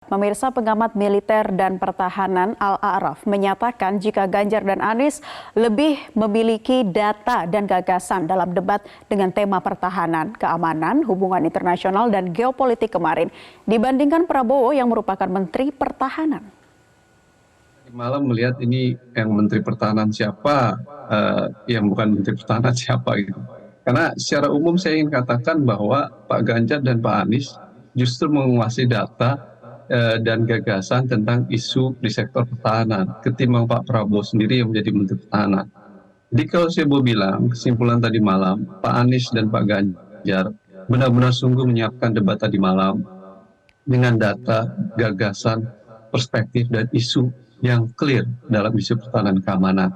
Pemirsa, pengamat militer dan pertahanan Al-A'raf menyatakan jika Ganjar dan Anies lebih memiliki data dan gagasan dalam debat dengan tema pertahanan, keamanan, hubungan internasional, dan geopolitik kemarin dibandingkan Prabowo yang merupakan Menteri Pertahanan. Malam melihat ini yang Menteri Pertahanan siapa, yang bukan Menteri Pertahanan siapa gitu. Karena secara umum saya ingin katakan bahwa Pak Ganjar dan Pak Anies justru menguasai data dan gagasan tentang isu di sektor pertahanan ketimbang Pak Prabowo sendiri yang menjadi Menteri Pertahanan. Jadi kalau saya mau bilang kesimpulan tadi malam, Pak Anies dan Pak Ganjar benar-benar sungguh menyiapkan debat tadi malam dengan data, gagasan, perspektif, dan isu yang clear dalam isu pertahanan keamanan.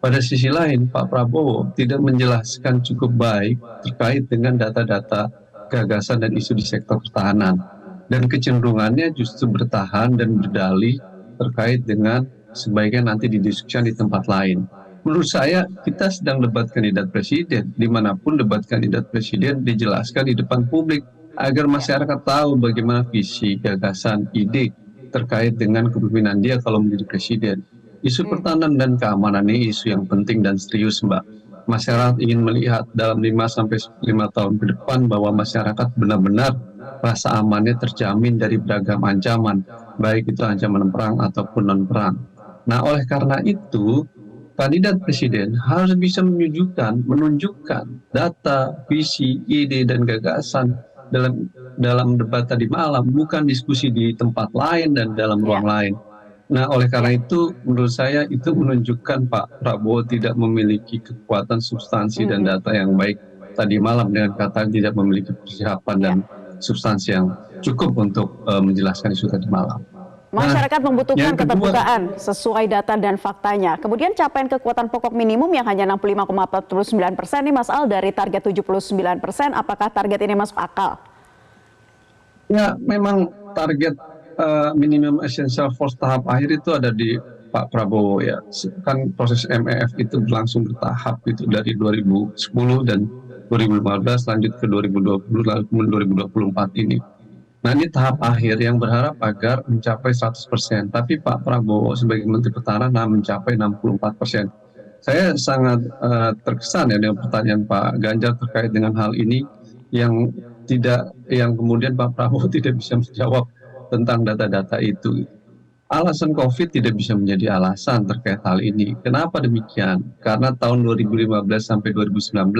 Pada sisi lain, Pak Prabowo tidak menjelaskan cukup baik terkait dengan data-data, gagasan, dan isu di sektor pertahanan. Dan kecenderungannya justru bertahan dan berdalih terkait dengan sebaiknya nanti didiskusikan di tempat lain. Menurut saya, kita sedang debat kandidat presiden, dimanapun debat kandidat presiden dijelaskan di depan publik, agar masyarakat tahu bagaimana visi, gagasan, ide terkait dengan kepemimpinan dia kalau menjadi presiden. Isu pertahanan dan keamanan ini isu yang penting dan serius, Mbak. Masyarakat ingin melihat dalam 5-5 tahun ke depan bahwa masyarakat benar-benar rasa amannya terjamin dari beragam ancaman, baik itu ancaman perang ataupun non-perang. Nah, oleh karena itu, kandidat presiden harus bisa menunjukkan data, visi, ide, dan gagasan dalam debat tadi malam, bukan diskusi di tempat lain dan dalam ruang lain. Nah, oleh karena itu, menurut saya itu menunjukkan Pak Prabowo tidak memiliki kekuatan substansi dan data yang baik tadi malam, dengan kata tidak memiliki persiapan dan substansi yang cukup untuk menjelaskan isu tadi malam. Masyarakat membutuhkan keterbukaan sesuai data dan faktanya. Kemudian capaian kekuatan pokok minimum yang hanya 65,49% ini Mas Al dari target 79%, apakah target ini masuk akal? Ya, memang target minimum essential force tahap akhir itu ada di Pak Prabowo ya. Kan proses MEF itu berlangsung bertahap itu dari 2010 dan 2015 lanjut ke 2020 lalu kemudian 2024 ini. Nah, ini tahap akhir yang berharap agar mencapai 100%. Tapi Pak Prabowo sebagai Menteri Pertahanan mencapai 64%. Saya sangat terkesan ya dengan pertanyaan Pak Ganjar terkait dengan hal ini yang kemudian Pak Prabowo tidak bisa menjawab tentang data-data itu. Alasan COVID tidak bisa menjadi alasan terkait hal ini. Kenapa demikian? Karena tahun 2015 sampai 2019,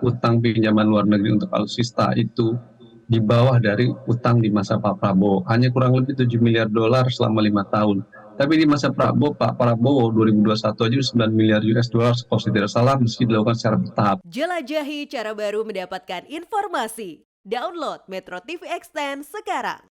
utang pinjaman luar negeri untuk alutsista itu di bawah dari utang di masa Pak Prabowo. Hanya kurang lebih 7 miliar dolar selama 5 tahun. Tapi di masa Pak Prabowo 2021 aja 9 miliar US dollar kalau tidak salah, meski dilakukan secara bertahap. Jelajahi cara baru mendapatkan informasi. Download Metro TV Extend sekarang.